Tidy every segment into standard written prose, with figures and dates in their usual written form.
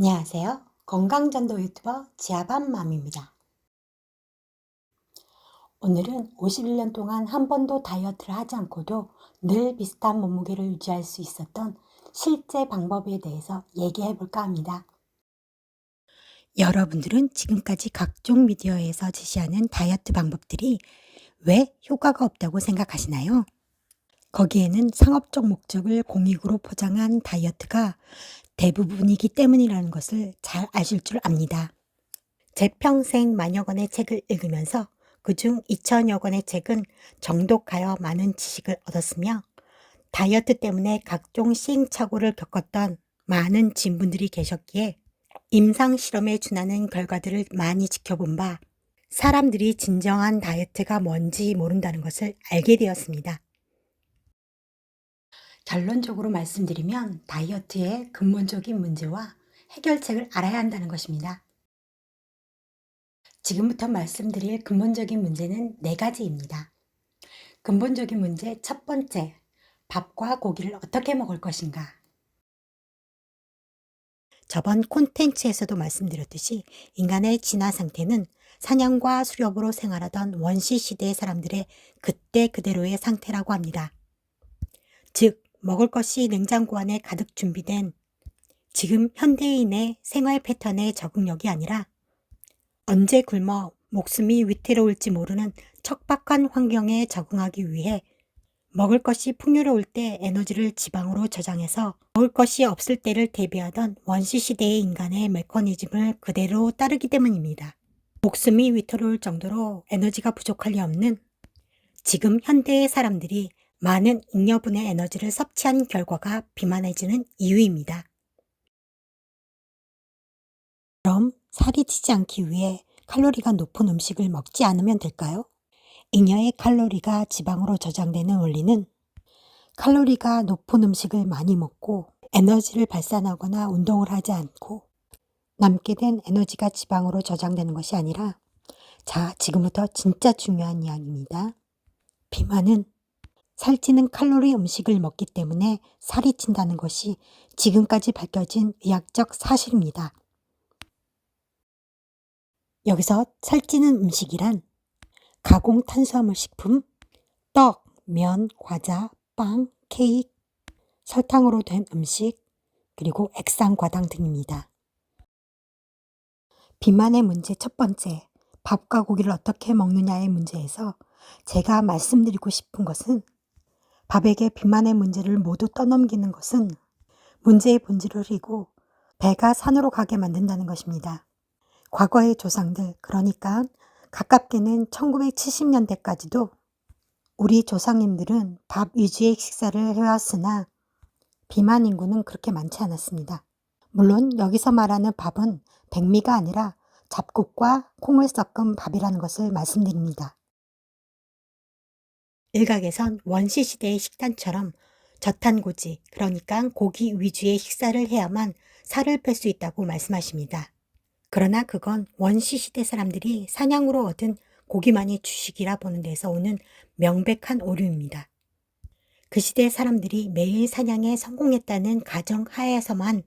안녕하세요. 건강전도 유튜버 지아밤맘입니다. 오늘은 51년 동안 한 번도 다이어트를 하지 않고도 늘 비슷한 몸무게를 유지할 수 있었던 실제 방법에 대해서 얘기해 볼까 합니다. 여러분들은 지금까지 각종 미디어에서 제시하는 다이어트 방법들이 왜 효과가 없다고 생각하시나요? 거기에는 상업적 목적을 공익으로 포장한 다이어트가 대부분이기 때문이라는 것을 잘 아실 줄 압니다. 제 평생 만여 권의 책을 읽으면서 그중 2천여 권의 책은 정독하여 많은 지식을 얻었으며 다이어트 때문에 각종 시행착오를 겪었던 많은 진분들이 계셨기에 임상실험에 준하는 결과들을 많이 지켜본 바 사람들이 진정한 다이어트가 뭔지 모른다는 것을 알게 되었습니다. 결론적으로 말씀드리면 다이어트의 근본적인 문제와 해결책을 알아야 한다는 것입니다. 지금부터 말씀드릴 근본적인 문제는 4가지입니다. 근본적인 문제 첫 번째, 밥과 고기를 어떻게 먹을 것인가? 저번 콘텐츠에서도 말씀드렸듯이 인간의 진화 상태는 사냥과 수렵으로 생활하던 원시 시대의 사람들의 그때 그대로의 상태라고 합니다. 즉, 먹을 것이 냉장고 안에 가득 준비된 지금 현대인의 생활 패턴의 적응력이 아니라 언제 굶어 목숨이 위태로울지 모르는 척박한 환경에 적응하기 위해 먹을 것이 풍요로울 때 에너지를 지방으로 저장해서 먹을 것이 없을 때를 대비하던 원시시대의 인간의 메커니즘을 그대로 따르기 때문입니다. 목숨이 위태로울 정도로 에너지가 부족할 리 없는 지금 현대의 사람들이 많은 잉여분의 에너지를 섭취한 결과가 비만해지는 이유입니다. 그럼 살이 찌지 않기 위해 칼로리가 높은 음식을 먹지 않으면 될까요? 잉여의 칼로리가 지방으로 저장되는 원리는 칼로리가 높은 음식을 많이 먹고 에너지를 발산하거나 운동을 하지 않고 남게 된 에너지가 지방으로 저장되는 것이 아니라 자, 지금부터 진짜 중요한 이야기입니다. 비만은 살찌는 칼로리 음식을 먹기 때문에 살이 찐다는 것이 지금까지 밝혀진 의학적 사실입니다. 여기서 살찌는 음식이란 가공 탄수화물 식품, 떡, 면, 과자, 빵, 케이크, 설탕으로 된 음식, 그리고 액상과당 등입니다. 비만의 문제 첫 번째, 밥과 고기를 어떻게 먹느냐의 문제에서 제가 말씀드리고 싶은 것은 밥에게 비만의 문제를 모두 떠넘기는 것은 문제의 본질을 흐리고 배가 산으로 가게 만든다는 것입니다. 과거의 조상들, 그러니까 가깝게는 1970년대까지도 우리 조상님들은 밥 위주의 식사를 해왔으나 비만 인구는 그렇게 많지 않았습니다. 물론 여기서 말하는 밥은 백미가 아니라 잡곡과 콩을 섞은 밥이라는 것을 말씀드립니다. 일각에선 원시시대의 식단처럼 저탄고지, 그러니까 고기 위주의 식사를 해야만 살을 뺄 수 있다고 말씀하십니다. 그러나 그건 원시시대 사람들이 사냥으로 얻은 고기만이 주식이라 보는 데서 오는 명백한 오류입니다. 그 시대 사람들이 매일 사냥에 성공했다는 가정 하에서만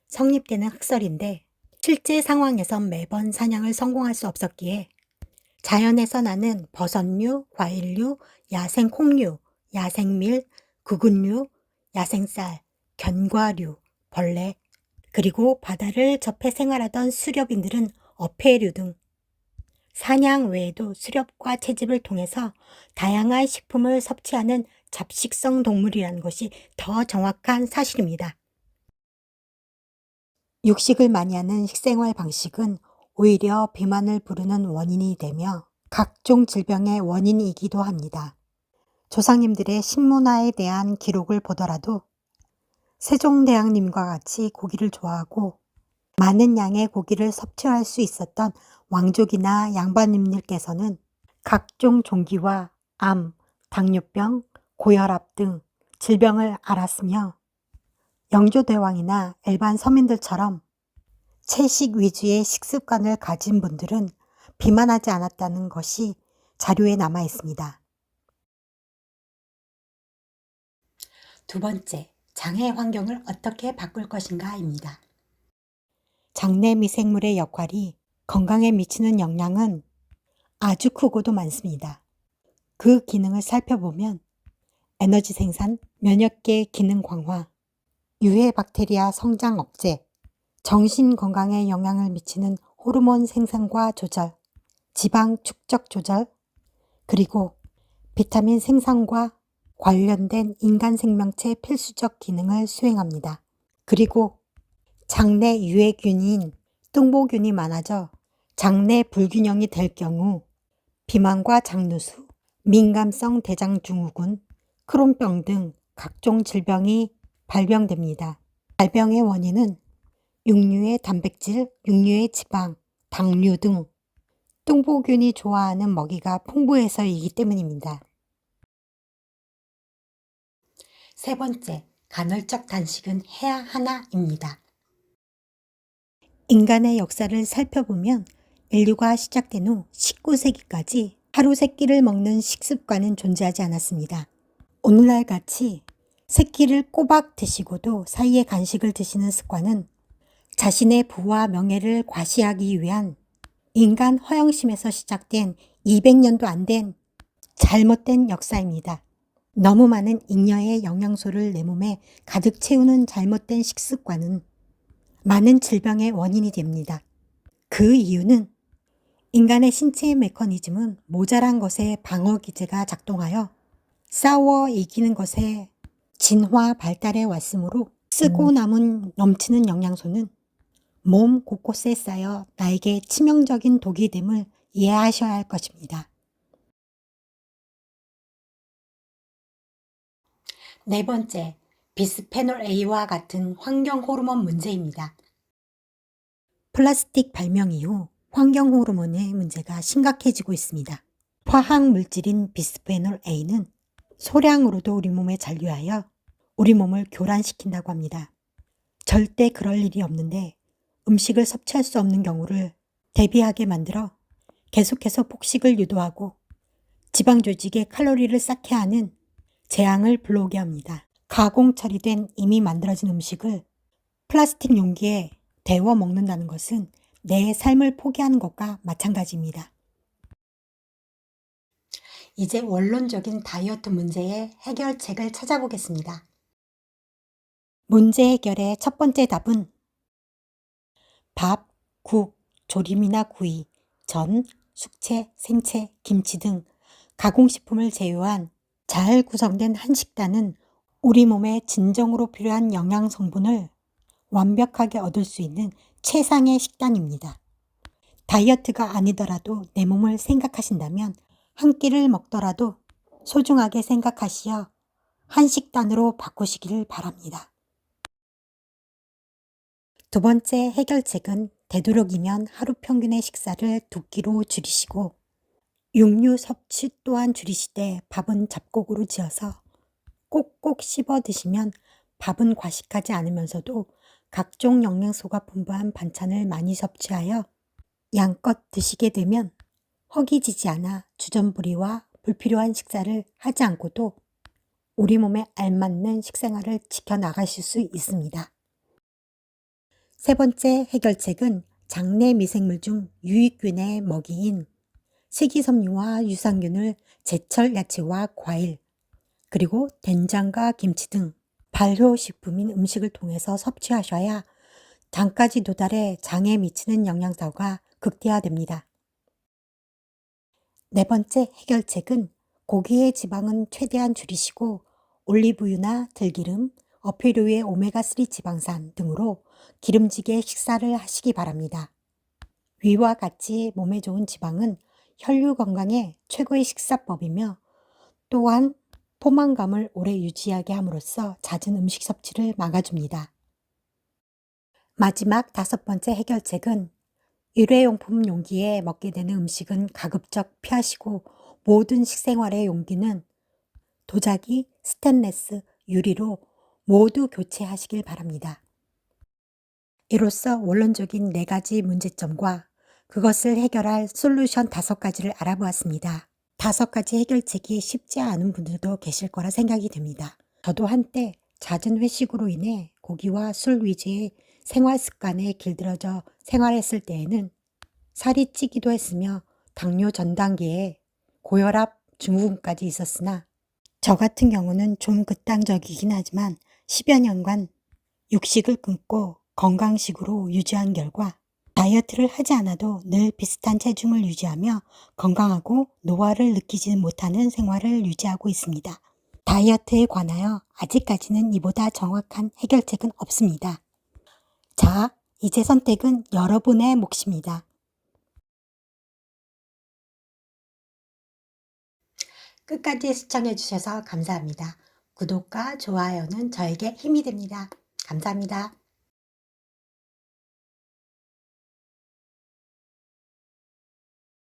성립되는 학설인데 실제 상황에선 매번 사냥을 성공할 수 없었기에 자연에서 나는 버섯류, 과일류, 야생 콩류, 야생밀, 구근류, 야생쌀, 견과류, 벌레, 그리고 바다를 접해 생활하던 수렵인들은 어패류 등 사냥 외에도 수렵과 채집을 통해서 다양한 식품을 섭취하는 잡식성 동물이라는 것이 더 정확한 사실입니다. 육식을 많이 하는 식생활 방식은 오히려 비만을 부르는 원인이 되며 각종 질병의 원인이기도 합니다. 조상님들의 식문화에 대한 기록을 보더라도 세종대왕님과 같이 고기를 좋아하고 많은 양의 고기를 섭취할 수 있었던 왕족이나 양반님들께서는 각종 종기와 암, 당뇨병, 고혈압 등 질병을 앓았으며 영조대왕이나 일반 서민들처럼 채식 위주의 식습관을 가진 분들은 비만하지 않았다는 것이 자료에 남아 있습니다. 두 번째, 장애 환경을 어떻게 바꿀 것인가입니다. 장내 미생물의 역할이 건강에 미치는 영향은 아주 크고도 많습니다. 그 기능을 살펴보면 에너지 생산, 면역계 기능 강화, 유해 박테리아 성장 억제, 정신 건강에 영향을 미치는 호르몬 생산과 조절, 지방 축적 조절, 그리고 비타민 생산과 관련된 인간 생명체 필수적 기능을 수행합니다. 그리고 장내 유해균인 뚱보균이 많아져 장내 불균형이 될 경우 비만과 장누수, 민감성 대장증후군, 크론병 등 각종 질병이 발병됩니다. 발병의 원인은 육류의 단백질, 육류의 지방, 당류 등 뚱보균이 좋아하는 먹이가 풍부해서이기 때문입니다. 세 번째, 간헐적 단식은 해야 하나입니다. 인간의 역사를 살펴보면 인류가 시작된 후 19세기까지 하루 3끼를 먹는 식습관은 존재하지 않았습니다. 오늘날 같이 3끼를 꼬박 드시고도 사이에 간식을 드시는 습관은 자신의 부와 명예를 과시하기 위한 인간 허영심에서 시작된 200년도 안 된 잘못된 역사입니다. 너무 많은 잉여의 영양소를 내 몸에 가득 채우는 잘못된 식습관은 많은 질병의 원인이 됩니다. 그 이유는 인간의 신체의 메커니즘은 모자란 것에 방어 기제가 작동하여 싸워 이기는 것에 진화 발달해 왔으므로 쓰고 남은 넘치는 영양소는 몸 곳곳에 쌓여 나에게 치명적인 독이 됨을 이해하셔야 할 것입니다. 네 번째, 비스페놀 A와 같은 환경 호르몬 문제입니다. 플라스틱 발명 이후 환경 호르몬의 문제가 심각해지고 있습니다. 화학 물질인 비스페놀 A는 소량으로도 우리 몸에 잔류하여 우리 몸을 교란시킨다고 합니다. 절대 그럴 일이 없는데 음식을 섭취할 수 없는 경우를 대비하게 만들어 계속해서 폭식을 유도하고 지방 조직에 칼로리를 쌓게 하는 재앙을 불러오게 합니다. 가공 처리된 이미 만들어진 음식을 플라스틱 용기에 데워 먹는다는 것은 내 삶을 포기하는 것과 마찬가지입니다. 이제 원론적인 다이어트 문제의 해결책을 찾아보겠습니다. 문제 해결의 첫 번째 답은 밥, 국, 조림이나 구이, 전, 숙채, 생채, 김치 등 가공식품을 제외한 잘 구성된 한 식단은 우리 몸에 진정으로 필요한 영양 성분을 완벽하게 얻을 수 있는 최상의 식단입니다. 다이어트가 아니더라도 내 몸을 생각하신다면 한 끼를 먹더라도 소중하게 생각하시어 한 식단으로 바꾸시기를 바랍니다. 두 번째 해결책은 되도록이면 하루 평균의 식사를 2끼로 줄이시고 육류 섭취 또한 줄이시되 밥은 잡곡으로 지어서 꼭꼭 씹어 드시면 밥은 과식하지 않으면서도 각종 영양소가 풍부한 반찬을 많이 섭취하여 양껏 드시게 되면 허기지지 않아 주전부리와 불필요한 식사를 하지 않고도 우리 몸에 알맞는 식생활을 지켜나가실 수 있습니다. 세 번째 해결책은 장내 미생물 중 유익균의 먹이인 식이섬유와 유산균을 제철 야채와 과일, 그리고 된장과 김치 등 발효식품인 음식을 통해서 섭취하셔야 장까지 도달해 장에 미치는 영향사고가 극대화됩니다. 네 번째 해결책은 고기의 지방은 최대한 줄이시고 올리브유나 들기름, 어패류의 오메가3 지방산 등으로 기름지게 식사를 하시기 바랍니다. 위와 같이 몸에 좋은 지방은 혈류 건강에 최고의 식사법이며 또한 포만감을 오래 유지하게 함으로써 잦은 음식 섭취를 막아줍니다. 마지막 다섯 번째 해결책은 일회용품 용기에 먹게 되는 음식은 가급적 피하시고 모든 식생활의 용기는 도자기, 스테인레스, 유리로 모두 교체하시길 바랍니다. 이로써 원론적인 4가지 문제점과 그것을 해결할 솔루션 5가지를 알아보았습니다. 5가지 해결책이 쉽지 않은 분들도 계실 거라 생각이 됩니다. 저도 한때 잦은 회식으로 인해 고기와 술 위주의 생활 습관에 길들여져 생활했을 때에는 살이 찌기도 했으며 당뇨 전 단계에 고혈압 증후군까지 있었으나 저 같은 경우는 좀 극단적이긴 하지만 10여 년간 육식을 끊고 건강식으로 유지한 결과 다이어트를 하지 않아도 늘 비슷한 체중을 유지하며 건강하고 노화를 느끼지 못하는 생활을 유지하고 있습니다. 다이어트에 관하여 아직까지는 이보다 정확한 해결책은 없습니다. 자, 이제 선택은 여러분의 몫입니다. 끝까지 시청해 주셔서 감사합니다. 구독과 좋아요는 저에게 힘이 됩니다. 감사합니다.